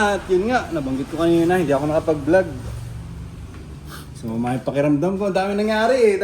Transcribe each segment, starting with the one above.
At yun nga, nabanggit ko kanina, hindi ako nakapag-vlog. So may pakiramdam ko, dami nangyari.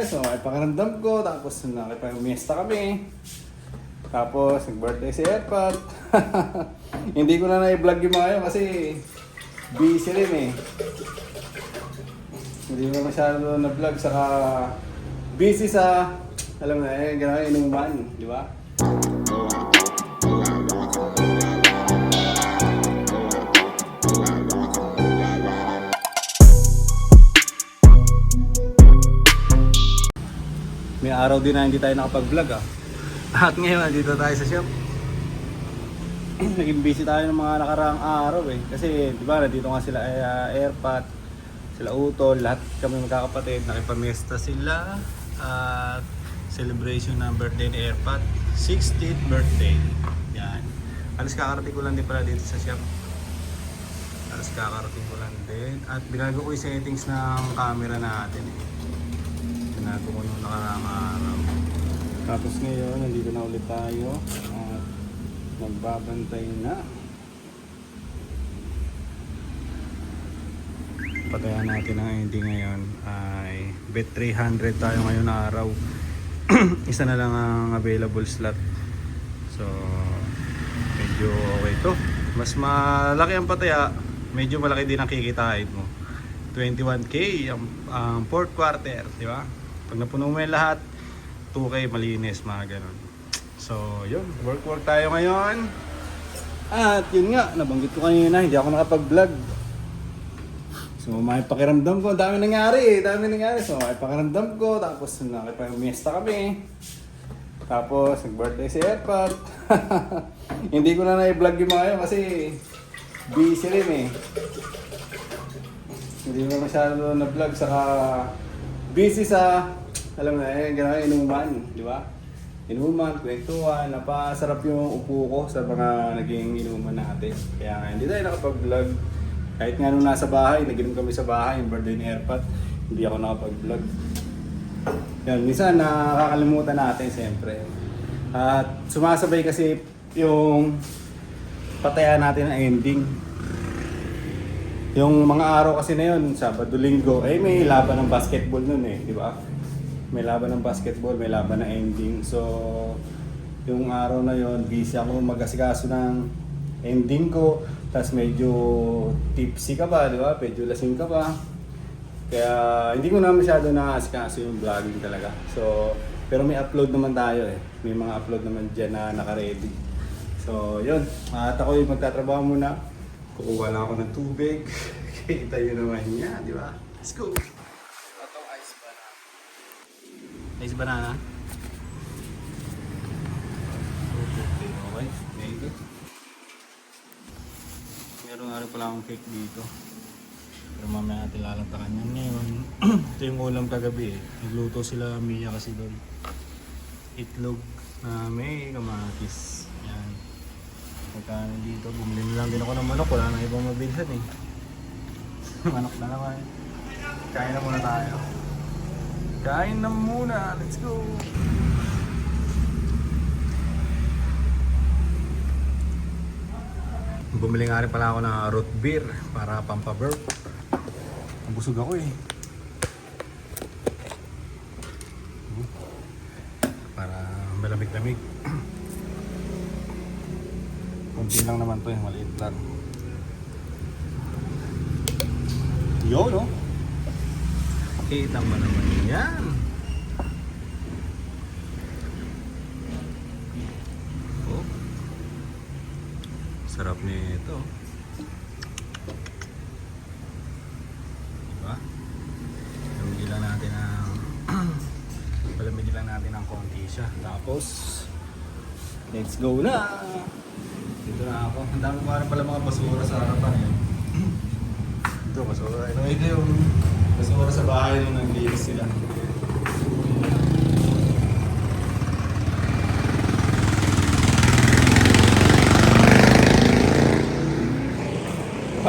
So may pakiramdam ko, tapos nakipag-miesta kami. Tapos nag-birthday si Airpat. Hindi ko na na-vlog yung mga yun kasi busy rin eh. Hindi ko masyado na-vlog, saka busy sa, alam na eh, gano'n inuman, di ba? May araw din na hindi tayo nakapag-vlog ah. At ngayon, dito tayo sa shop. Naging busy tayo ng mga nakaraang araw eh. Kasi, di ba, nandito nga sila Airpat, sila Utol, lahat kami magkakapatid. Nakipamiesta sila at celebration ng birthday ni Airpat. 60th birthday. Yan. Alas kakarating ko lang din pala dito sa shop. Alas kakarating ko lang din. At binago ko yung settings ng camera natin eh. Binago ko nung nakaraang araw. Tapos ngayon, nandito na ulit tayo at magbabantay na. Patayan natin ang ending ngayon ay bet 300 tayo ngayon na araw. Isa na lang ang available slot. So, medyo okay to. Mas malaki ang pataya, medyo malaki din ang kikitain mo. 21k ang fourth quarter, di ba? Pag napuno mo yung lahat, 2k malinis, mga ganun. So, yun. Work tayo ngayon. At yun nga, nabanggit ko kanina, hindi ako nakapag-vlog. So, may pakiramdam ko, dami nangyari. So, may pakiramdam ko, tapos nakipag-miesta kami. Tapos, nag-birthday si Airpat. Hindi ko na na-vlog yung mga yun kasi busy rin eh. Hindi ko masyado na-vlog, saka busy sa, alam na eh, gano'n inuman, di ba? Inuman, kwentuhan, napasarap yung upo ko sa mga naging inuman natin. Kaya nga, hindi tayo nakapag-vlog. Kahit nga nung nasa bahay, naginom kami sa bahay, yung birthday ni Airpat, hindi ako nakapag-vlog. Yan, minsan nakakalimutan natin siyempre. At sumasabay kasi yung patayan natin ng ending. Yung mga araw kasi na yun, Sabado, Linggo, eh may laban ng basketball nun eh, di ba? May laban ng basketball, may laban ng ending. So, yung araw na yun, busy ako mag-asikaso ng ending ko. Tapos medyo tipsy ka pa, di ba? Medyo lasing ka pa. Kaya hindi ko na masyado na-asikaso yung vlogging talaga. So, pero may upload naman tayo eh. May mga upload naman dyan na naka-ready. So, yun. At ako yung magtatrabaho muna. Kukuha lang ako ng tubig. Kita yun naman niya, di ba? Let's go! Itong ice banana. Ice banana? Okay, thank you. Meron nga rin pala akong cake dito. Pero mamaya natin lalantakan yan ngayon. Ito yung ulam kagabi eh. Nagluto sila Mia kasi doon. Itlog na may kamatis. Yan. Pagka dito, bumili na lang din ako ng manok. Wala na ibang mabilhan eh. Manok na naman. Kain na muna tayo. Kain na muna. Let's go! Bumili nga rin pala ako ng root beer para pampaburp. Busog ako eh. Para malamig-lamig. Kunti lang naman to eh, maliit lang. Yo no? Kita mo naman yan. Oh. Sarap nito. Diba? Palamigin lang natin ng palamigin lang natin ng konti siya. Tapos let's go na. Dito na ako. Ang dami pa rin pala mga basura sa harapan eh. Ito basura. Ito yung basura sa bahay nung naglinis sila.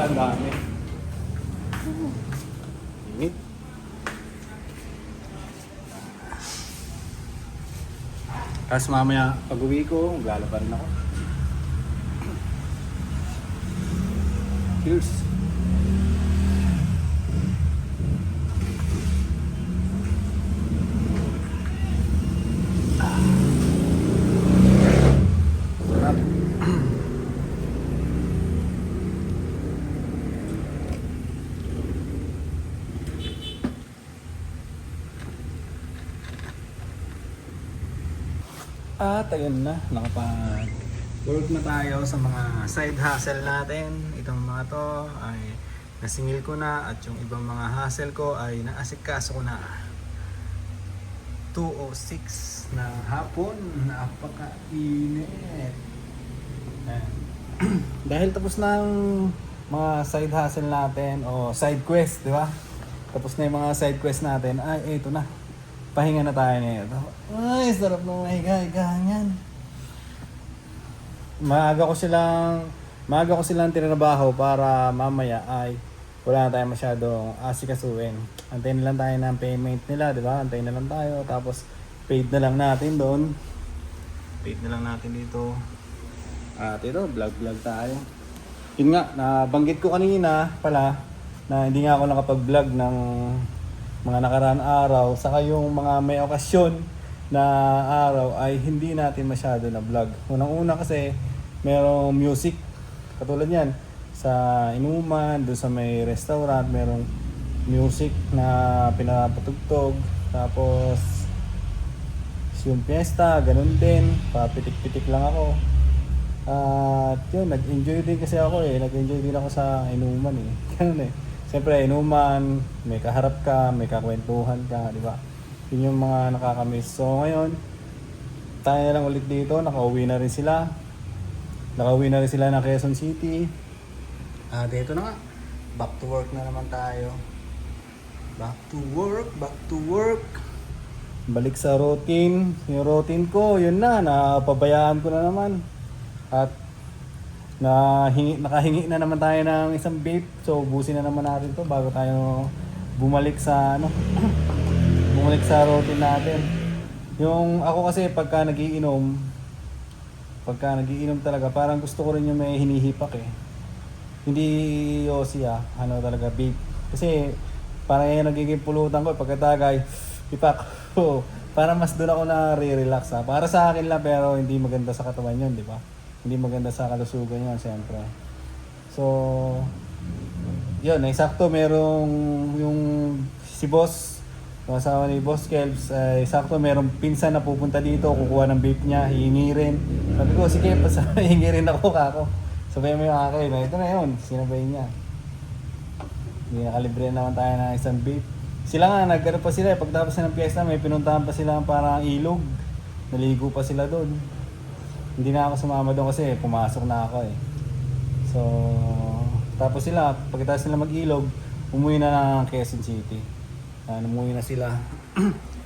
Ang dami. Init. Tapos mamaya pag uwi ko, maglala pa rin ako. Cheers! Sarap. At ayun na, nakapag-work na tayo sa mga side hustle natin. Itong mga to ay nasingil ko na at yung ibang mga hustle ko ay naasikaso ko na. 2:06 na hapon, napakainit. Ayan. Dahil tapos na ang mga side hustle natin o side quest, di ba? Tapos na yung mga side quest natin, ay ito na. Pahinga na tayo ngayon. Ay, sarap ng mahiga-higahan. Maaga ko silang tinrabaho para mamaya ay wala na tayo masyadong asikasuin. Antayin na lang tayo ng payment nila, di ba? Antayin na lang tayo. Tapos paid na lang natin doon. Paid na lang natin dito. At ito, vlog tayo. Yun nga, nabanggit ko kanina pala na hindi nga ako nakapag-vlog ng mga nakaraan araw, saka yung mga may okasyon na araw ay hindi natin masyado na vlog. Unang-una kasi merong music, katulad yan, sa inuman, doon sa may restaurant, merong music na pinapatugtog. Tapos yung fiesta, ganun din, papitik-pitik lang ako. At yun, nag-enjoy din kasi ako nag-enjoy din ako sa inuman ganun Siyempre, inuman, may kaharap ka, may kakwentuhan ka, di ba? Yun yung mga nakakamiss. So ngayon, tayo na lang ulit dito, nakauwi na rin sila. Nakauwi na rin sila ng Quezon City. Dito na nga, back to work na naman tayo. Back to work. Balik sa routine. Yung routine ko, yun na, napabayaan ko na naman. At nakahingi na naman tayo ng isang vape. So ubusin na naman natin to bago tayo bumalik sa bumalik sa routine natin. Yung ako kasi pagka nagiinom talaga, parang gusto ko rin yung may hinihipak Hindi yosi talaga vape. Kasi parang yung nagiging pulutan ko pagkatagay, ipak ko. Para mas doon ako na re-relax Para sa akin lang, pero hindi maganda sa katawan yun, di ba? Hindi maganda sa kalusugan yan, siyempre. So, yun, eksakto merong yung si boss, yung asawa ni Boss Kelps, eksakto merong pinsan na pupunta dito, kukuha ng vape niya, hihingi rin. Sabi ko, sige, hihingi rin ako kako. Sabay mo yung akin, ito na yun, sinabay niya. Hindi nakalibre naman tayo ng isang vape. Sila nga, nagkaroon pa sila, pagtapos na ng piyesta, may pinuntahan pa sila parang ilog. Naligo pa sila doon. Hindi na ako sumama doon kasi pumasok na ako So, tapos sila, pagkatapos nila mag-ilog, umuwi na ng Quezon City. Umuwi na sila.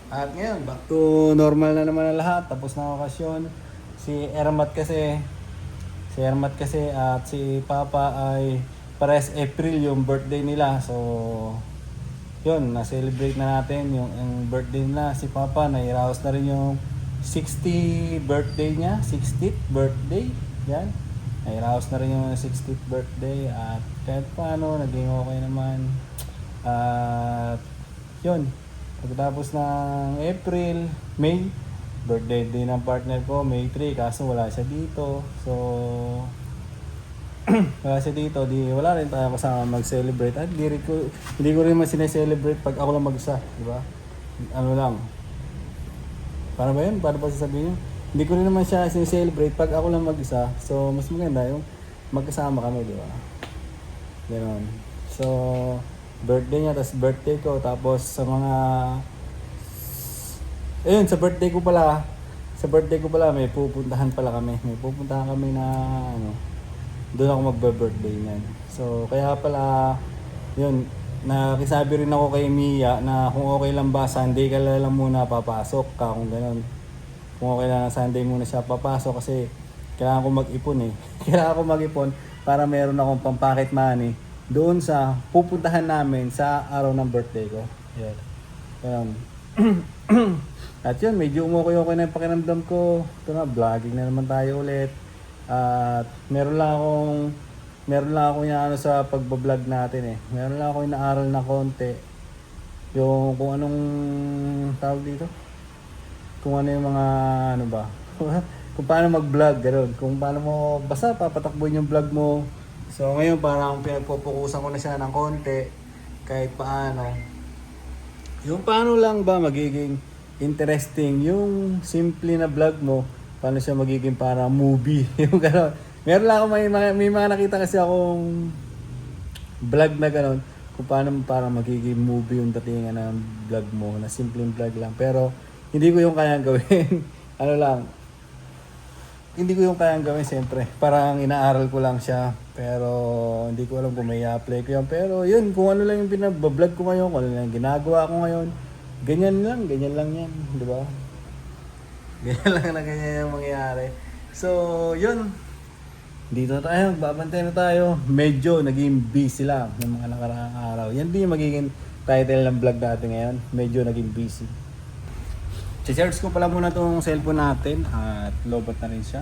At ngayon, back to normal na naman ang lahat. Tapos na ang okasyon. Si Ermat kasi at si Papa ay parehas April yung birthday nila. So, yun, na-celebrate na natin yung birthday nila. Si Papa, nairaos na rin yung 60th birthday niya, 60th birthday, yan. Nairaos na rin yung 60th birthday at kahit paano, naging okay naman. At yun, pagkatapos ng April, May, birthday din ng partner ko, May 3, kaso wala siya dito. So, wala siya dito, wala rin tayo kasama mag-celebrate. At hindi ko rin man sineselebrate pag ako lang mag-isa, di ba? Ano lang, para ba yun? Para ba sasabihin yun? Hindi ko rin naman siya sineselebrate pag ako lang mag-isa. So, mas maganda yung magkasama kami, di ba? Ganon. So, birthday niya, tapos birthday ko, tapos sa mga... Ayun, sa birthday ko pala, may pupuntahan kami na, doon ako magbe-birthday niyan. So, kaya pala, yun, nakisabi rin ako kay Mia na kung okay lang ba, Sunday ka lang muna papasok ka, kung gano'n. Kung okay lang, Sunday muna siya papasok kasi kailangan ko mag-ipon Kailangan ko mag-ipon para meron akong pang-pocket money doon sa pupuntahan namin sa araw ng birthday ko. Yan. Yan. At yun, medyo umukoy-okay na yung pakiramdam ko. Ito na, vlogging na naman tayo ulit. At meron lang akong meron lang ako inaano sa pagbablog natin eh. Meron lang ako inaaral na konti. Yung kung anong tawag dito. Kung ano yung mga ano ba. Kung paano mag-vlog, gano'n. Kung paano mo, basta papatakbuhin yung vlog mo. So ngayon parang pinagpupukusan ko na siya ng konti. Kahit paano. Yung paano lang ba magiging interesting yung simple na vlog mo. Paano siya magiging para movie. Yung gano'n. Meron lang ako may mga nakita kasi akong vlog na gano'n. Kung paano para magiging movie yung datingan ng vlog mo. Na simpleng vlog lang. Pero hindi ko yung kayang gawin. Ano lang. Hindi ko yung kayang gawin siyempre. Parang inaaral ko lang siya. Pero hindi ko alam kung may i-apply ko yan. Pero yun, kung ano lang yung pinabablog ko ngayon. Kung ano lang yung ginagawa ko ngayon. Ganyan lang yan. Di ba? Ganyan lang na ganyan yung mangyayari. So, yun. Dito tayo, babantay na tayo. Medyo naging busy lang ng mga nakaraang araw. Yan din yung magiging title ng vlog natin ngayon. Medyo naging busy. Charge ko pala muna itong cellphone natin at lobot na rin siya.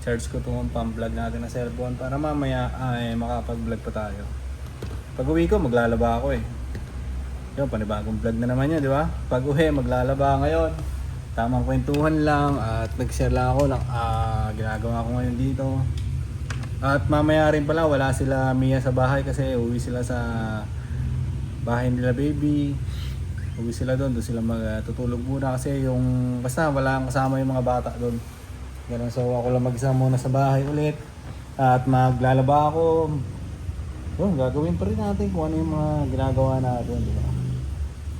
Charge ko itong pang-vlog natin na cellphone para mamaya ay makapag-vlog pa tayo. Pag uwi ko, maglalaba ako eh. Yun, panibagong vlog na naman yun, di ba? Pag uwi, maglalaba ngayon. Tamang kwentuhan lang at nag-share lang ako ng ginagawa ko ngayon dito. At mamaya rin pala, wala sila Mia sa bahay kasi uwi sila sa bahay nila baby. Uwi sila doon sila magtutulog muna kasi yung basta walang kasama yung mga bata doon. Ganun, so ako lang mag-isa muna sa bahay ulit. At maglalaba ako. Gagawin pa rin natin kung ano yung mga ginagawa natin, di ba?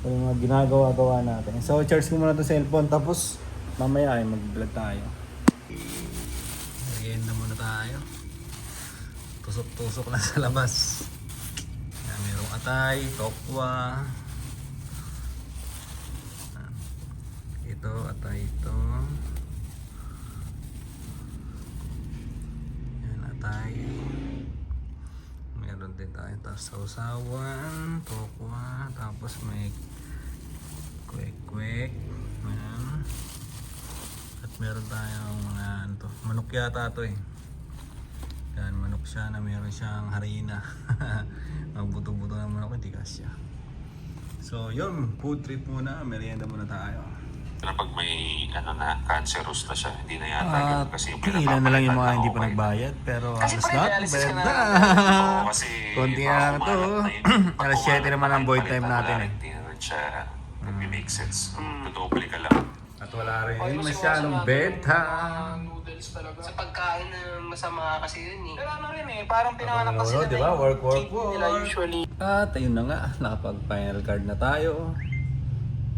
Kung yung mga ginagawa natin. So charge ko muna itong cellphone tapos mamaya ay mag-vlog tayo. Merienda muna tayo. Tusok-tusok lang sa labas. Yan, mayroong atay, tokwa. Ito, atay ito. Yan, atay. Meron din tayo sausawan, tokwa, tapos may kwek-kwek. Yan. At meron tayong mga ano to, manok yata to eh. Yan, manok siya na meron siyang harina. Ang buto-buto ng manok, hindi kasya. So yun, food trip muna, merienda muna tayo. Pero pag may ano na, cancerous na siya, hindi na yata yun kasi ilan na lang yung mga hindi pa nagbayad, pero kasi alas not bad na. kasi Konti na lang to. Alas 7 naman ang void time natin eh. Hindi na rin siya nag-make sense. Tutuple ka lang. At wala rin masyadong benta. Noodles talaga. Sa pagkain na masama kasi yun eh. Pero ano rin eh, parang pinanganak kasi Di ba? Work. nila usually. At ayun na nga, nakapag-final card na tayo.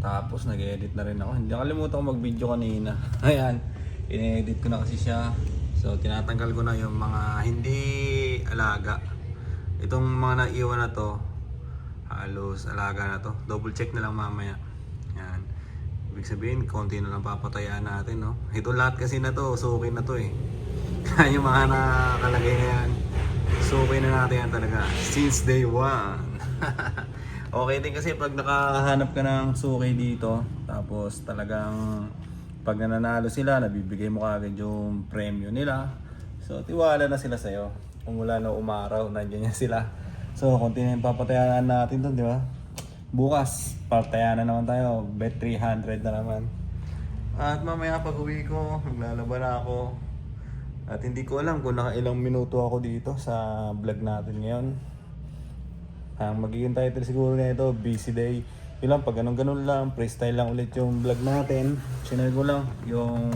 Tapos nag-edit na rin ako. Hindi nakalimutan ko mag-video kanina. Ayan, in-edit ko na kasi siya. So tinatanggal ko na yung mga hindi alaga. Itong mga naiwan na to, halos alaga na to. Double check na lang mamaya. Yan. Ibig sabihin, konti na lang papatayaan natin, no? Ito lahat kasi na to, suki na to eh. Kaya yung mga nakalagay na yan, suki na natin yan talaga. Since day one. Okay din kasi pag nakahanap ka ng suki dito, tapos talagang pag nananalo sila, nabibigay mo kagad yung premyo nila. So tiwala na sila sa'yo. Kung wala na umaraw, nandiyan yan sila. So konti na yung papatayanan natin doon, di ba? Bukas, papatayanan naman tayo. Bet 300 na naman. At mamaya pag uwi ko, maglalaba na ako. At hindi ko alam kung nakailang minuto ako dito sa vlog natin ngayon. Ang magiging title siguro nito, busy day. Yun lang, pag ganun lang, freestyle lang ulit yung vlog natin. Sinare ko lang yung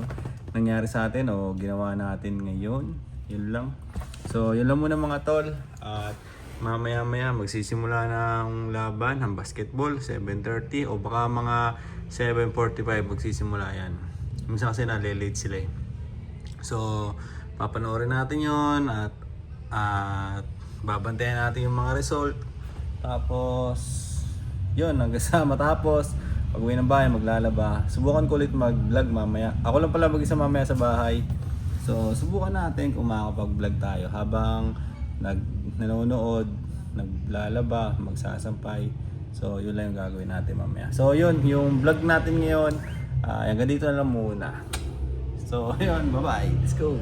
nangyari sa atin o ginawa natin ngayon. Yun lang. So, yun lang muna mga tol. At mamaya-maya magsisimula ng laban, ng basketball, 7:30 o baka mga 7:45 magsisimula yan. Minsan kasi nalilate sila eh. So, papanoorin natin yon at babantayan natin yung mga result. Tapos, yun, hanggang sa matapos, pag uwi ng bahay, maglalaba. Subukan ko ulit mag-vlog mamaya. Ako lang pala mag-isa mamaya sa bahay. So, subukan natin kung makakapag-vlog tayo habang nanonood, naglalaba, magsasampay. So, yun lang yung gagawin natin mamaya. So, yun, yung vlog natin ngayon, hanggang dito na lang muna. So, yun, bye-bye. Let's go!